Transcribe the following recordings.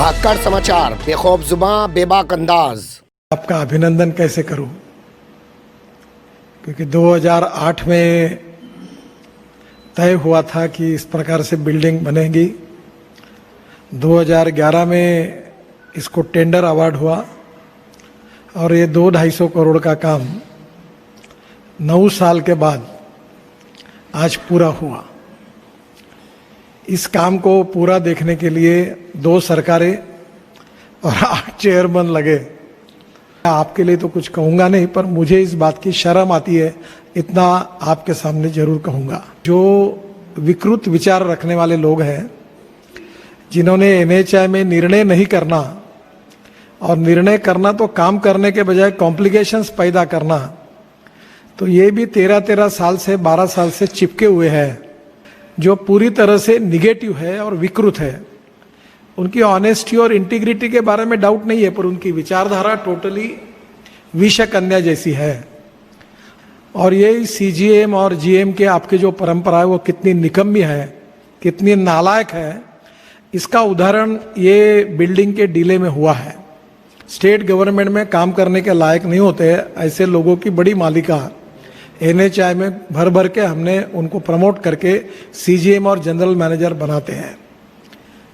धाकड़ समाचार, बेखौफ जुबां, बेबाक अंदाज। आपका अभिनंदन कैसे करूं, क्योंकि 2008 में तय हुआ था कि इस प्रकार से बिल्डिंग बनेगी। 2011 में इसको टेंडर अवार्ड हुआ और ये 200-250 करोड़ का काम 9 साल के बाद आज पूरा हुआ। इस काम को पूरा देखने के लिए 2 सरकारें और 8 चेयरमैन लगे। आपके लिए तो कुछ कहूँगा नहीं, पर मुझे इस बात की शर्म आती है, इतना आपके सामने जरूर कहूँगा। जो विकृत विचार रखने वाले लोग हैं, जिन्होंने एनएचआई में निर्णय नहीं करना और निर्णय करना तो काम करने के बजाय कॉम्प्लिकेशंस पैदा करना, तो ये भी 13 साल से 12 साल से चिपके हुए हैं, जो पूरी तरह से निगेटिव है और विकृत है। उनकी ऑनेस्टी और इंटीग्रिटी के बारे में डाउट नहीं है, पर उनकी विचारधारा टोटली विषकन्या जैसी है। और ये सीजीएम और जीएम के आपके जो परंपरा है वो कितनी निकम्मी है, कितनी नालायक है, इसका उदाहरण ये बिल्डिंग के डीले में हुआ है। स्टेट गवर्नमेंट में काम करने के लायक नहीं होते ऐसे लोगों की बड़ी मालिका एनएचआई में भर भर के हमने उनको प्रमोट करके सीजीएम और जनरल मैनेजर बनाते हैं।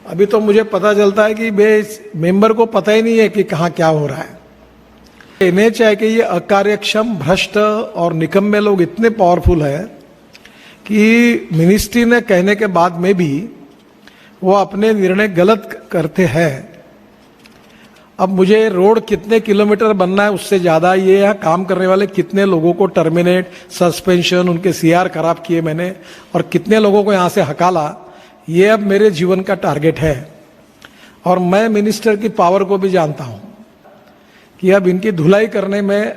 अभी तो मुझे पता चलता है कि मेंबर को पता ही नहीं है कि कहाँ क्या हो रहा है। एनएचआई के ये अकार्यक्षम, भ्रष्ट और निकम्मे लोग इतने पावरफुल है कि मिनिस्ट्री ने कहने के बाद में भी वो अपने निर्णय गलत करते हैं। अब मुझे रोड कितने किलोमीटर बनना है उससे ज्यादा ये यहाँ काम करने वाले कितने लोगों को टर्मिनेट, सस्पेंशन, उनके सीआर खराब किए मैंने, और कितने लोगों को यहाँ से हकाला, ये अब मेरे जीवन का टारगेट है। और मैं मिनिस्टर की पावर को भी जानता हूँ कि अब इनकी धुलाई करने में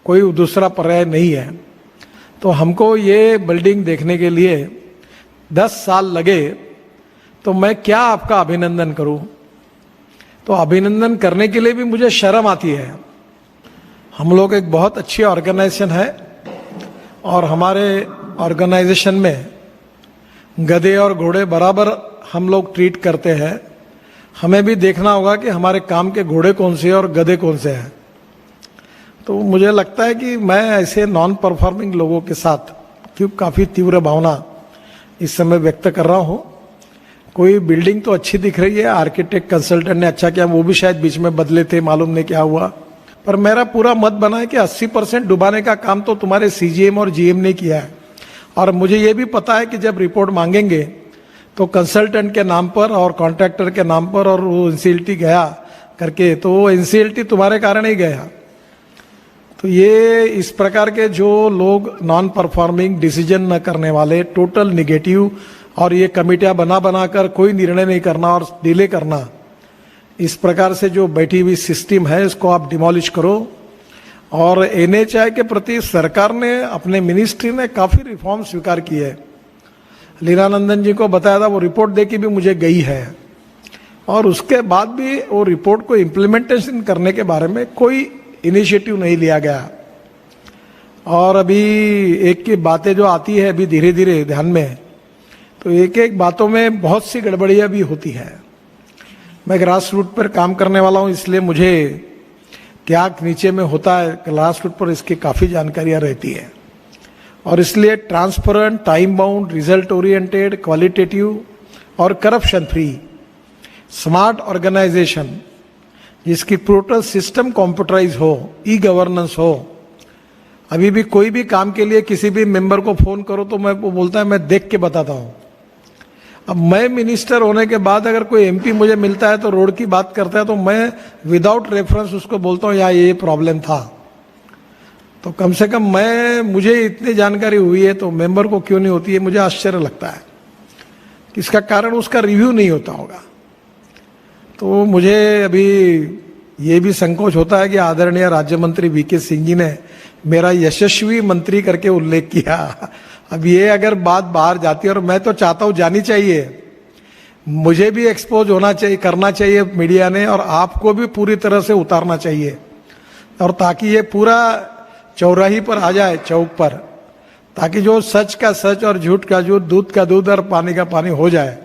कोई दूसरा पर्याय नहीं है। तो हमको ये बिल्डिंग देखने के लिए 10 साल लगे, तो मैं क्या आपका अभिनंदन करूं। तो अभिनंदन करने के लिए भी मुझे शर्म आती है। हम लोग एक बहुत अच्छी ऑर्गेनाइजेशन है और हमारे ऑर्गेनाइजेशन में गधे और घोड़े बराबर हम लोग ट्रीट करते हैं। हमें भी देखना होगा कि हमारे काम के घोड़े कौन से और गधे कौन से हैं। तो मुझे लगता है कि मैं ऐसे नॉन परफॉर्मिंग लोगों के साथ काफ़ी तीव्र भावना इस समय व्यक्त कर रहा हूँ। कोई बिल्डिंग तो अच्छी दिख रही है, आर्किटेक्ट कंसल्टेंट ने अच्छा किया, वो भी शायद बीच में बदले थे, मालूम नहीं क्या हुआ, पर मेरा पूरा मत बना है कि 80% डुबाने का काम तो तुम्हारे सीजीएम और जीएम ने किया है। और मुझे ये भी पता है कि जब रिपोर्ट मांगेंगे तो कंसल्टेंट के नाम पर और कॉन्ट्रैक्टर के नाम पर, और वो एनसीएलटी गया करके, तो वो एनसीएलटी तुम्हारे कारण ही गया। तो ये इस प्रकार के जो लोग नॉन परफॉर्मिंग, डिसीजन न करने वाले, टोटल निगेटिव, और ये कमेटियां बना कर कोई निर्णय नहीं करना और डिले करना, इस प्रकार से जो बैठी हुई सिस्टम है इसको आप डिमोलिश करो। और एनएचआई के प्रति सरकार ने, अपने मिनिस्ट्री ने काफ़ी रिफॉर्म स्वीकार किए है। लीलानंदन जी को बताया था, वो रिपोर्ट दे के भी मुझे गई है, और उसके बाद भी वो रिपोर्ट को इम्प्लीमेंटेशन करने के बारे में कोई इनिशिएटिव नहीं लिया गया। और अभी एक की बातें जो आती है अभी धीरे धीरे ध्यान में, तो एक एक बातों में बहुत सी गड़बड़ियाँ भी होती है। मैं ग्रास रूट पर काम करने वाला हूँ, इसलिए मुझे क्या नीचे में होता है ग्रास रूट पर इसकी काफ़ी जानकारियाँ रहती है। और इसलिए transparent, time bound, result oriented, qualitative और करप्शन फ्री स्मार्ट ऑर्गेनाइजेशन, जिसकी टोटल सिस्टम कंप्यूटराइज हो, ई गवर्नेंस हो। अभी भी कोई भी काम के लिए किसी भी मेंबर को फोन करो तो मैं वो बोलता है मैं देख के बताता हूँ। अब मैं मिनिस्टर होने के बाद अगर कोई एमपी मुझे मिलता है तो रोड की बात करता है, तो मैं विदाउट रेफरेंस उसको बोलता हूँ यहाँ ये प्रॉब्लम था। तो कम से कम मुझे इतनी जानकारी हुई है तो मेंबर को क्यों नहीं होती है, मुझे आश्चर्य लगता है। इसका कारण उसका रिव्यू नहीं होता होगा। तो मुझे अभी ये भी संकोच होता है कि आदरणीय राज्य मंत्री वीके सिंह जी ने मेरा यशस्वी मंत्री करके उल्लेख किया। अब ये अगर बात बाहर जाती है, और मैं तो चाहता हूँ जानी चाहिए, मुझे भी एक्सपोज होना चाहिए, करना चाहिए मीडिया ने, और आपको भी पूरी तरह से उतारना चाहिए, और ताकि ये पूरा चौराही पर आ जाए, चौक पर, ताकि जो सच का सच और झूठ का झूठ, दूध का दूध और पानी का पानी हो जाए।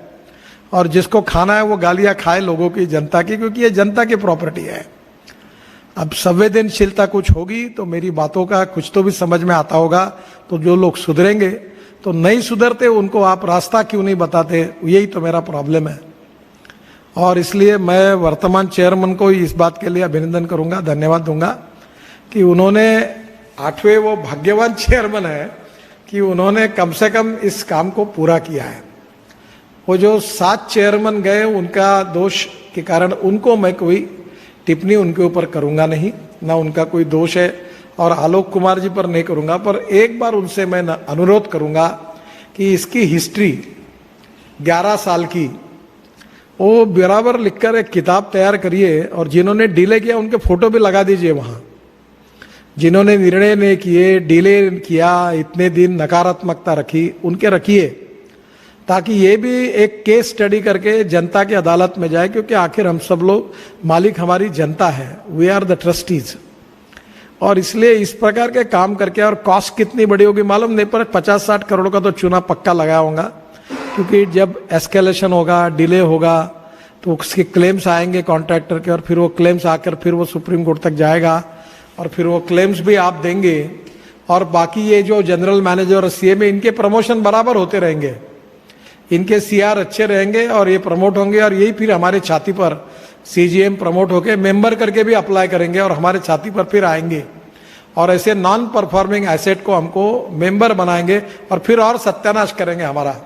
और जिसको खाना है वो गालियां खाए लोगों की, जनता की, क्योंकि ये जनता की प्रॉपर्टी है। अब संवेदनशीलता कुछ होगी तो मेरी बातों का कुछ तो भी समझ में आता होगा, तो जो लोग सुधरेंगे, तो नहीं सुधरते उनको आप रास्ता क्यों नहीं बताते, यही तो मेरा प्रॉब्लम है। और इसलिए मैं वर्तमान चेयरमैन को इस बात के लिए अभिनंदन करूंगा, धन्यवाद दूंगा कि उन्होंने 8वें वो भाग्यवान चेयरमैन है कि उन्होंने कम से कम इस काम को पूरा किया है। वो जो 7 चेयरमैन गए उनका दोष के कारण उनको मैं कोई टिप्पणी उनके ऊपर करूंगा नहीं, ना उनका कोई दोष है, और आलोक कुमार जी पर नहीं करूंगा। पर एक बार उनसे मैं अनुरोध करूंगा कि इसकी हिस्ट्री 11 साल की वो बराबर लिखकर एक किताब तैयार करिए, और जिन्होंने डिले किया उनके फोटो भी लगा दीजिए वहां। जिन्होंने निर्णय नहीं किए, डिले किया, इतने दिन नकारात्मकता रखी, उनके रखिए, ताकि ये भी एक केस स्टडी करके जनता की अदालत में जाए, क्योंकि आखिर हम सब लोग मालिक हमारी जनता है, वी आर द ट्रस्टीज। और इसलिए इस प्रकार के काम करके, और कॉस्ट कितनी बड़ी होगी मालूम नहीं, पर 50-60 करोड़ का तो चूना पक्का लगाया होगा, क्योंकि जब एस्केलेशन होगा, डिले होगा, तो उसके क्लेम्स आएंगे कॉन्ट्रैक्टर के, और फिर वो क्लेम्स आकर फिर वो सुप्रीम कोर्ट तक जाएगा, और फिर वो क्लेम्स भी आप देंगे, और बाकी ये जो जनरल मैनेजर और सीएमए, इनके प्रमोशन बराबर होते रहेंगे, इनके सीआर अच्छे रहेंगे और ये प्रमोट होंगे, और यही फिर हमारे छाती पर सीजीएम प्रमोट होके मेंबर करके भी अप्लाई करेंगे और हमारे छाती पर फिर आएंगे, और ऐसे नॉन परफॉर्मिंग एसेट को हमको मेंबर बनाएंगे और फिर और सत्यानाश करेंगे हमारा।